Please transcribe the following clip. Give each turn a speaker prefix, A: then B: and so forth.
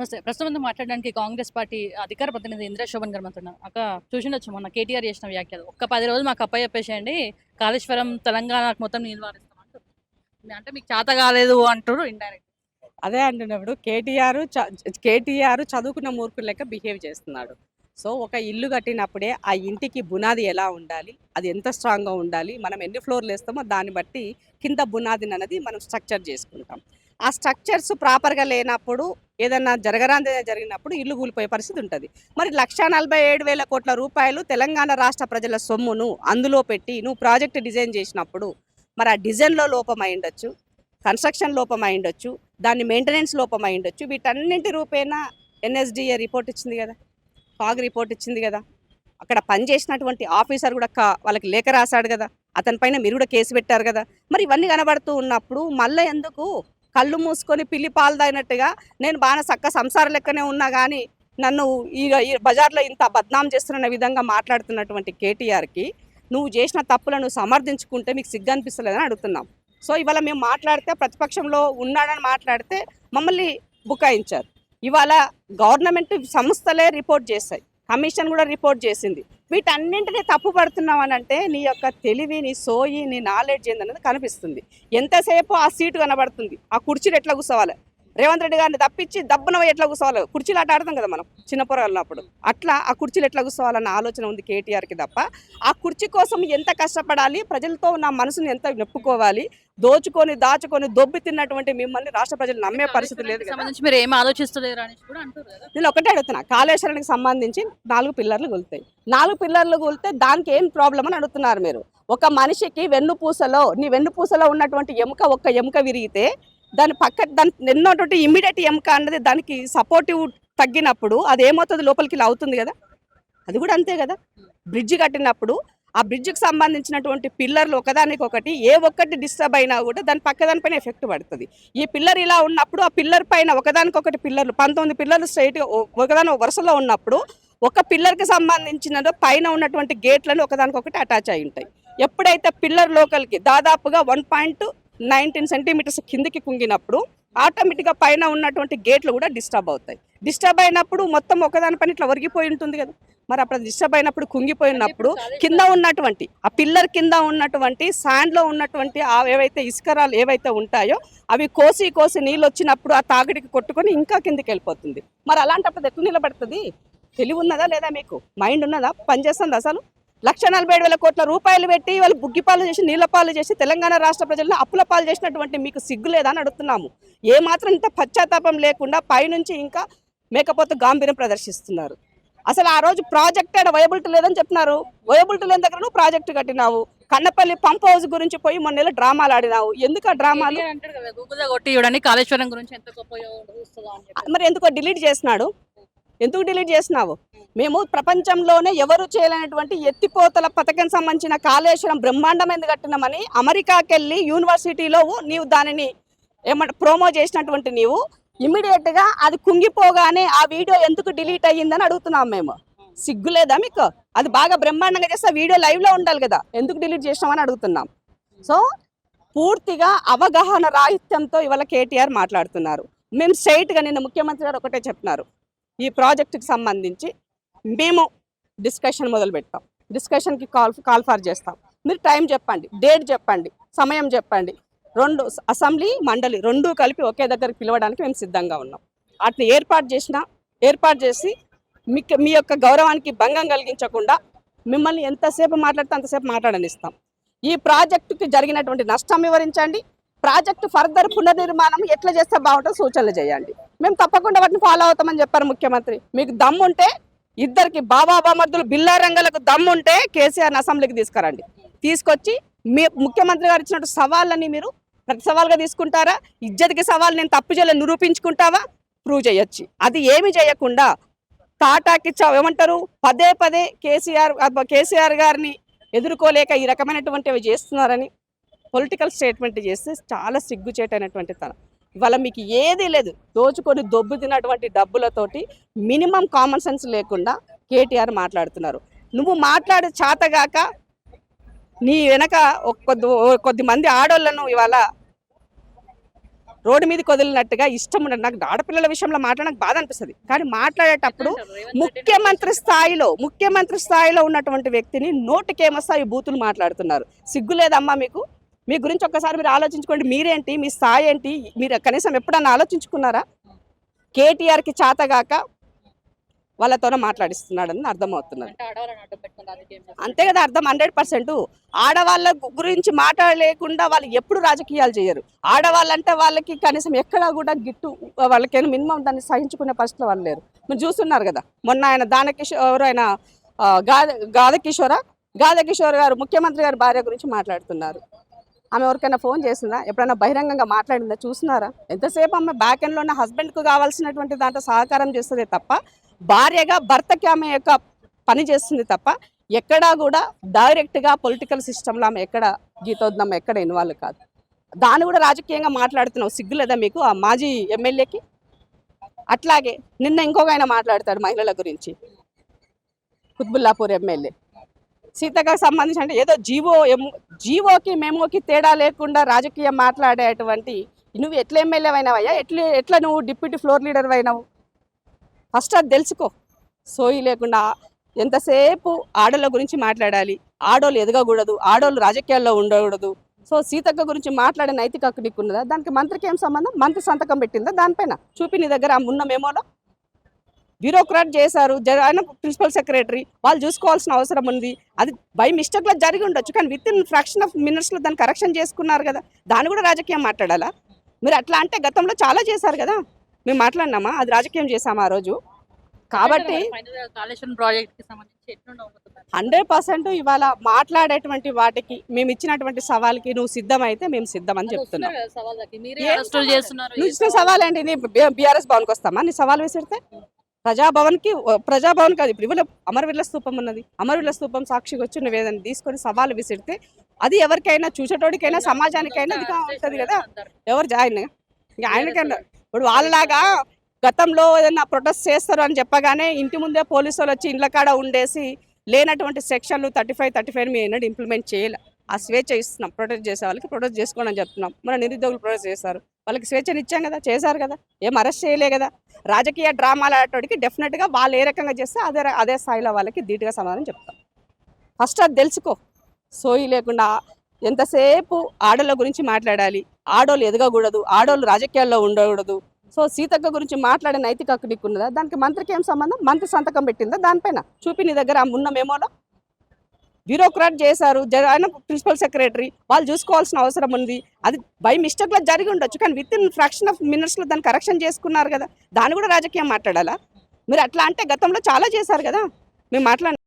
A: నమస్తే. ప్రస్తుతం మాట్లాడడానికి కాంగ్రెస్ పార్టీ అధికార ప్రతినిధి ఇంద్రా శోభన్ గారు మనతో ఉన్నారు. అక్క చూసిండొచ్చు మొన్న కేటీఆర్ చేసిన వ్యాఖ్యలు. ఒక్క 10 రోజులు మాకు అప్పచెప్పేసేయండి. కాళేశ్వరం తెలంగాణకు మొత్తం నీళ్ళు పారిస్తాం అంటున్నారు. అంటే మీకు చేత కాలేదు అంటుర్రు ఇండైరెక్ట్.
B: అదే అంటున్నప్పుడు కేటీఆర్ చదువుకున్న మూర్ఖులు లెక్క బిహేవ్ చేస్తున్నాడు. సో ఒక ఇల్లు కట్టినప్పుడే ఆ ఇంటికి బునాది ఎలా ఉండాలి, అది ఎంత స్ట్రాంగ్గా ఉండాలి, మనం ఎన్ని ఫ్లోర్లు వేస్తామో దాన్ని బట్టి కింద బునాదిని అనేది మనం స్ట్రక్చర్ చేసుకుంటాం. ఆ స్ట్రక్చర్స్ ప్రాపర్గా లేనప్పుడు ఏదన్నా జరిగినప్పుడు ఇల్లు కూలిపోయే పరిస్థితి ఉంటుంది. మరి 1,47,000 కోట్ల రూపాయలు తెలంగాణ రాష్ట్ర ప్రజల సొమ్మును అందులో పెట్టి నువ్వు ప్రాజెక్ట్ డిజైన్ చేసినప్పుడు మరి ఆ డిజైన్లో లోపం అయి ఉండొచ్చు, కన్స్ట్రక్షన్ లోపం అయి ఉండొచ్చు, దాని మెయింటెనెన్స్ లోపం అయి ఉండొచ్చు. వీటన్నింటి రూపేణా ఎన్ఎస్డిఏ రిపోర్ట్ ఇచ్చింది కదా, కాగ్ రిపోర్ట్ ఇచ్చింది కదా. అక్కడ పనిచేసినటువంటి ఆఫీసర్ కూడా వాళ్ళకి లేఖ రాశాడు కదా, అతని పైన మీరు కూడా కేసు పెట్టారు కదా. మరి ఇవన్నీ కనబడుతూ ఉన్నప్పుడు మళ్ళీ ఎందుకు కళ్ళు మూసుకొని పిల్లి పాలు తాగినట్టుగా నేను బాగా చక్క సంసార లెక్కనే ఉన్నా కానీ నన్ను ఈ బజార్లో ఇంత బద్నాం చేస్తున్న విధంగా మాట్లాడుతున్నటువంటి కేటీఆర్కి నువ్వు చేసిన తప్పులను సమర్థించుకుంటే మీకు సిగ్గు అనిపిస్తలేదని అడుగుతున్నాం. సో ఇవాళ మేము మాట్లాడితే ప్రతిపక్షంలో ఉన్నాడని మాట్లాడితే మమ్మల్ని బుకాయించారు. ఇవాళ గవర్నమెంట్ సంస్థలే రిపోర్ట్ చేస్తాయి, కమిషన్ కూడా రిపోర్ట్ చేసింది. వీటన్నింటినీ తప్పు పడుతున్నావు అని అంటే నీ యొక్క తెలివి, నీ సోయి, నీ నాలెడ్జ్ ఏందనేది కనిపిస్తుంది. ఎంతసేపు ఆ సీటు కనబడుతుంది, ఆ కుర్చీలు ఎట్లా కూర్చోవాలి, రేవంత్ రెడ్డి గారిని తప్పించి దబ్బున ఎట్లా కూర్చోవాలి, కుర్చీలు ఆట ఆడతాం కదా మనం చిన్నపొరలు ఉన్నప్పుడు, అట్లా ఆ కుర్చీలు ఎట్లా కూర్చోవాలన్న ఆలోచన ఉంది కేటీఆర్కి తప్ప ఆ కుర్చీ కోసం ఎంత కష్టపడాలి, ప్రజలతో నా మనసుని ఎంత నెప్పుకోవాలి, దాచుకొని దొబ్బి తిన్నటువంటి మిమ్మల్ని రాష్ట్ర ప్రజలు నమ్మే పరిస్థితి లేదు కదా.
A: సంబంధించి మీరు ఏం ఆలోచిస్తలేరు అని కూడా అంటారు కదా.
B: నేను ఒకటే అడుగుతున్నా, కాళేశ్వరానికి సంబంధించి 4 పిల్లర్లు కూలుతాయి. 4 పిల్లర్లు కూలితే దానికి ఏం ప్రాబ్లం అని అడుగుతున్నారు మీరు. ఒక మనిషికి నీ వెన్నుపూసలో ఉన్నటువంటి ఒక్క ఎముక విరిగితే దాని ఎన్నోటువంటి ఇమ్మీడియట్ ఎముక అన్నది దానికి సపోర్టివ్ తగ్గినప్పుడు అది ఏమవుతుంది, లోపలికి ఇలా అవుతుంది కదా. అది కూడా అంతే కదా. బ్రిడ్జ్ కట్టినప్పుడు ఆ బ్రిడ్జ్కి సంబంధించినటువంటి పిల్లర్లు ఒకదానికొకటి ఒక్కటి డిస్టర్బ్ అయినా కూడా దానిపైన ఎఫెక్ట్ పడుతుంది. ఈ పిల్లర్ ఇలా ఉన్నప్పుడు ఆ పిల్లర్ పైన ఒకదానికొకటి పిల్లర్లు 19 పిల్లర్లు స్ట్రైట్గా ఒకదాని వరుసలో ఉన్నప్పుడు ఒక పిల్లర్కి సంబంధించిన పైన ఉన్నటువంటి గేట్లను ఒకదానికొకటి అటాచ్ అయి ఉంటాయి. ఎప్పుడైతే పిల్లర్ లోకల్కి దాదాపుగా 1.19 సెంటీమీటర్స్ కిందికి కుంగినప్పుడు ఆటోమేటిక్గా పైన ఉన్నటువంటి గేట్లు కూడా డిస్టర్బ్ అవుతాయి. డిస్టర్బ్ అయినప్పుడు మొత్తం ఒకదానిపైన ఇట్లా ఒరిగిపోయి ఉంటుంది కదా. మరి అప్పుడు డిస్టర్బ్ అయినప్పుడు కుంగిపోయినప్పుడు కింద ఉన్నటువంటి ఆ పిల్లర్ కింద ఉన్నటువంటి శాండ్లో ఉన్నటువంటి ఏవైతే ఇసుకరాలు ఏవైతే ఉంటాయో అవి కోసి నీళ్ళు వచ్చినప్పుడు ఆ తాగిడికి కొట్టుకొని ఇంకా కిందికి వెళ్ళిపోతుంది. మరి అలాంటప్పుడు ఎట్లా నిలబడుతుంది? తెలివి ఉన్నదా లేదా, మీకు మైండ్ ఉన్నదా, పనిచేస్తుంది అసలు? 1,47,000 కోట్ల రూపాయలు పెట్టి వాళ్ళు బుగ్గిపాలు చేసి నీళ్లపాలు చేసి తెలంగాణ రాష్ట్ర ప్రజలను అప్పుల పాలు చేసినటువంటి మీకు సిగ్గు లేదా అని అడుగుతున్నాము. ఏమాత్రం ఇంత పశ్చాత్తాపం లేకుండా పైనుంచి ఇంకా మేకపోతే గాంభీర్యం ప్రదర్శిస్తున్నారు. అసలు ఆ రోజు ప్రాజెక్ట్ వయబిలిటీ లేదని చెప్తున్నారు. వయబిలిటీ లేని దగ్గర నువ్వు ప్రాజెక్టు కట్టినావు. కన్నపల్లి పంప్ హౌస్ గురించి పోయి మొన్న డ్రామాలు ఆడినావు. ఎందుకు ఆ డ్రామాలు? మరి ఎందుకో డిలీట్ చేసినాడు. ఎందుకు డిలీట్ చేసినావు? మేము ప్రపంచంలోనే ఎవరు చేయలేనటువంటి ఎత్తిపోతల పథకం సంబంధించిన కాళేశ్వరం బ్రహ్మాండమైంది కట్టినామని అమెరికాకి వెళ్ళి యూనివర్సిటీలో నీవు దానిని ప్రోమో చేసినటువంటి నీవు ఇమ్మీడియట్గా అది కుంగిపోగానే ఆ వీడియో ఎందుకు డిలీట్ అయ్యిందని అడుగుతున్నాం మేము. సిగ్గులేదా మీకు? అది బాగా బ్రహ్మాండంగా చేస్తే వీడియో లైవ్లో ఉండాలి కదా, ఎందుకు డిలీట్ చేసినామని అడుగుతున్నాం. సో పూర్తిగా అవగాహన రాహిత్యంతో ఇవాళ కేటీఆర్ మాట్లాడుతున్నారు. మేము స్ట్రైట్గా నిన్న ముఖ్యమంత్రి గారు ఒకటే చెప్తున్నారు, ఈ ప్రాజెక్టుకి సంబంధించి మేము డిస్కషన్ మొదలు పెట్టాం, డిస్కషన్కి కాల్ ఫార్ చేస్తాం. మీరు టైం చెప్పండి, డేట్ చెప్పండి, సమయం చెప్పండి. 2 అసెంబ్లీ మండలి 2 కలిపి ఒకే దగ్గరికి పిలవడానికి మేము సిద్ధంగా ఉన్నాం. వాటిని ఏర్పాటు చేసి మీ యొక్క గౌరవానికి భంగం కలిగించకుండా మిమ్మల్ని ఎంతసేపు మాట్లాడితే అంతసేపు మాట్లాడనిస్తాం. ఈ ప్రాజెక్టుకి జరిగినటువంటి నష్టం వివరించండి, ప్రాజెక్టు ఫర్దర్ పునర్నిర్మాణం ఎట్లా చేస్తే బాగుంటుందో సూచనలు చేయండి. మేము తప్పకుండా వాటిని ఫాలో అవుతామని చెప్పారు ముఖ్యమంత్రి. మీకు దమ్ముంటే ఇద్దరికి బాబామర్దులు బిల్లారంగలకు దమ్ముంటే కేసీఆర్ని అసెంబ్లీకి తీసుకురండి. తీసుకొచ్చి మీ ముఖ్యమంత్రి గారు ఇచ్చినట్టు సవాళ్ళని మీరు ప్రతి సవాల్గా తీసుకుంటారా? ఇజ్జతికి సవాల్ నేను తప్పు చేయలేదు నిరూపించుకుంటావా? ప్రూవ్ చేయొచ్చు. అది ఏమి చేయకుండా తాటాకి ఏమంటారు పదే కేసీఆర్ గారిని ఎదుర్కోలేక ఈ రకమైనటువంటివి చేస్తున్నారని పొలిటికల్ స్టేట్మెంట్ చేస్తే చాలా సిగ్గుచేటైనటువంటి తన. ఇవాళ మీకు ఏదీ లేదు, దోచుకొని దొబ్బు తిన్నటువంటి డబ్బులతోటి మినిమం కామన్ సెన్స్ లేకుండా కేటీఆర్ మాట్లాడుతున్నారు. నువ్వు మాట్లాడే చేతగాక నీ వెనక కొద్ది మంది ఆడోళ్లను ఇవాళ రోడ్డు మీదకి వదిలినట్టుగా ఇష్టం ఉండదు. నాకు ఆడపిల్లల విషయంలో మాట్లాడడానికి బాధ అనిపిస్తుంది, కానీ మాట్లాడేటప్పుడు ముఖ్యమంత్రి స్థాయిలో ఉన్నటువంటి వ్యక్తిని నోటికేమొస్తాయి బూతులు మాట్లాడుతున్నారు. సిగ్గు లేదమ్మా మీకు? మీ గురించి ఒక్కసారి మీరు ఆలోచించుకోండి. మీరేంటి, మీ స్థాయి ఏంటి, మీరు కనీసం ఎప్పుడన్నా ఆలోచించుకున్నారా? కేటీఆర్కి చేతగాక వాళ్ళతోనే మాట్లాడిస్తున్నాడని అర్థమవుతున్నది. అంతే కదా అర్థం. 100% ఆడవాళ్ళ గురించి మాట్లాడలేకుండా వాళ్ళు ఎప్పుడు రాజకీయాలు చేయరు. ఆడవాళ్ళంటే వాళ్ళకి కనీసం ఎక్కడా కూడా గిట్టు వాళ్ళకి మినిమం దాన్ని సహించుకునే పరిస్థితిలో వాళ్ళు లేరు. మీరు చూస్తున్నారు కదా, మొన్న ఆయన దానకిషోర్ ఆయన గాదకిషోర్ గారు ముఖ్యమంత్రి గారి భార్య గురించి మాట్లాడుతున్నారు. ఆమె ఎవరికైనా ఫోన్ చేసిందా? ఎప్పుడైనా బహిరంగంగా మాట్లాడిందా? చూస్తున్నారా? ఎంతసేపు ఆమె బ్యాక్ ఎండ్లో ఉన్న హస్బెండ్కు కావాల్సినటువంటి దాంట్లో సహకారం చేస్తుంది తప్ప, భార్యగా భర్తకి ఆమె యొక్క పని చేస్తుంది తప్ప, ఎక్కడా కూడా డైరెక్ట్గా పొలిటికల్ సిస్టంలో ఆమె ఎక్కడ గీతోద్దాం ఎక్కడ ఇన్వాల్వ్ కాదు. దాన్ని కూడా రాజకీయంగా మాట్లాడుతున్నావు. సిగ్గులేదా మీకు ఆ మాజీ ఎమ్మెల్యేకి? అట్లాగే నిన్న ఇంకొక ఆయన మాట్లాడతాడు మహిళల గురించి, కుత్బుల్లాపూర్ ఎమ్మెల్యే. సీతకు సంబంధించి అంటే ఏదో జీవోకి మెమోకి తేడా లేకుండా రాజకీయం మాట్లాడేటువంటి నువ్వు ఎట్లా ఎమ్మెల్యే అయినావయ్యా? ఎట్లా నువ్వు డిప్యూటీ ఫ్లోర్ లీడర్ అయినావు? ఫస్ట్ అది తెలుసుకో. సోయి లేకుండా ఎంతసేపు ఆడోళ్ళ గురించి మాట్లాడాలి, ఆడోళ్ళు ఎదగకూడదు, ఆడోళ్ళు రాజకీయాల్లో ఉండకూడదు. సో సీతక్క గురించి మాట్లాడే నైతిక హక్కు నీకున్నదా? దానికి మంత్రికి ఏం సంబంధం? మంత్రి సంతకం పెట్టిందా దానిపైన? చూపి నీ దగ్గర ఉన్న మెమోలో. బ్యూరోక్రాట్ చేశారు, ఆయన ప్రిన్సిపల్ సెక్రటరీ, వాళ్ళు చూసుకోవాల్సిన అవసరం ఉంది. అది బై మిస్టేక్లో జరిగి ఉండొచ్చు, కానీ విత్ ఇన్ ఫ్రాక్షన్ ఆఫ్ మినిట్స్లో దాన్ని కరెక్షన్ చేసుకున్నారు కదా. దాన్ని కూడా రాజకీయం మాట్లాడాలా మీరు? అట్లా అంటే గతంలో చాలా చేశారు కదా, మేము మాట్లాడినామా? అది రాజకీయం చేశామా ఆ రోజు? కాబట్టి 100% ఇవాళ మాట్లాడేటువంటి వాటికి మేము ఇచ్చినటువంటి సవాల్కి నువ్వు సిద్ధమైతే మేము సిద్ధమని చెప్తున్నాం. నువ్వు ఇచ్చిన సవాల్ ఏంటి? నీ బీఆర్ఎస్ భవన్కి వస్తామా నీ సవాల్ విసిరితే? ప్రజాభవన్ కాదు, ఇప్పుడు ఇవాళ అమరవీరుల స్తూపం ఉన్నది, అమరవీరుల స్తూపం సాక్షిగా వచ్చి నువ్వు ఏదైనా తీసుకొని సవాలు విసిరితే అది ఎవరికైనా చూసేటోడికైనా సమాజానికైనా అది ఉంటుంది కదా. ఎవరు ఆయనకైనా ఇప్పుడు వాళ్ళలాగా గతంలో ఏదైనా ప్రొటెస్ట్ చేస్తారు అని చెప్పగానే ఇంటి ముందే పోలీసు వాళ్ళు వచ్చి ఇండ్ల కాడ ఉండేసి లేనటువంటి సెక్షన్లు 35 మేము ఏనాడు ఇంప్లిమెంట్ చేయాలి. ఆ స్వేచ్ఛ ఇస్తున్నాం. ప్రొటెస్ట్ చేసే వాళ్ళకి ప్రొటెస్ట్ చేసుకోండి అని చెప్తున్నాం. మన నిరుద్యోగులు ప్రొటెస్ట్ చేస్తారు, వాళ్ళకి స్వేచ్ఛను ఇచ్చాం కదా, చేశారు కదా, ఏం అరెస్ట్ చేయలే కదా. రాజకీయ డ్రామాలు ఆడేటోడికి డెఫినెట్గా వాళ్ళు ఏ రకంగా చేస్తే అదే స్థాయిలో వాళ్ళకి ధీటుగా సమాధానం చెప్తాం. ఫస్ట్ అది తెలుసుకో. సోయి లేకుండా ఎంతసేపు ఆడోళ్ళ గురించి మాట్లాడాలి, ఆడోళ్ళు ఎదగకూడదు, ఆడోళ్ళు రాజకీయాల్లో ఉండకూడదు. సో సీతక్క గురించి మాట్లాడే నైతిక హక్కు నీకున్నదా? దానికి మంత్రికి ఏం సంబంధం? మంత్రి సంతకం పెట్టిందా దానిపైన? చూపి నీ దగ్గర ఉన్న మెమోలో. బ్యూరోక్రాట్ చేశారు, ఆయన ప్రిన్సిపల్ సెక్రటరీ, వాళ్ళు చూసుకోవాల్సిన అవసరం ఉంది. అది బై మిస్టేక్లో జరిగి ఉండొచ్చు, కానీ విత్ ఇన్ ఫ్రాక్షన్ ఆఫ్ మినిట్స్లో దాన్ని కరెక్షన్ చేసుకున్నారు కదా. దాన్ని కూడా రాజకీయం మాట్లాడాలా మీరు? అట్లా అంటే గతంలో చాలా చేశారు కదా, మేము మాట్లాడినాం.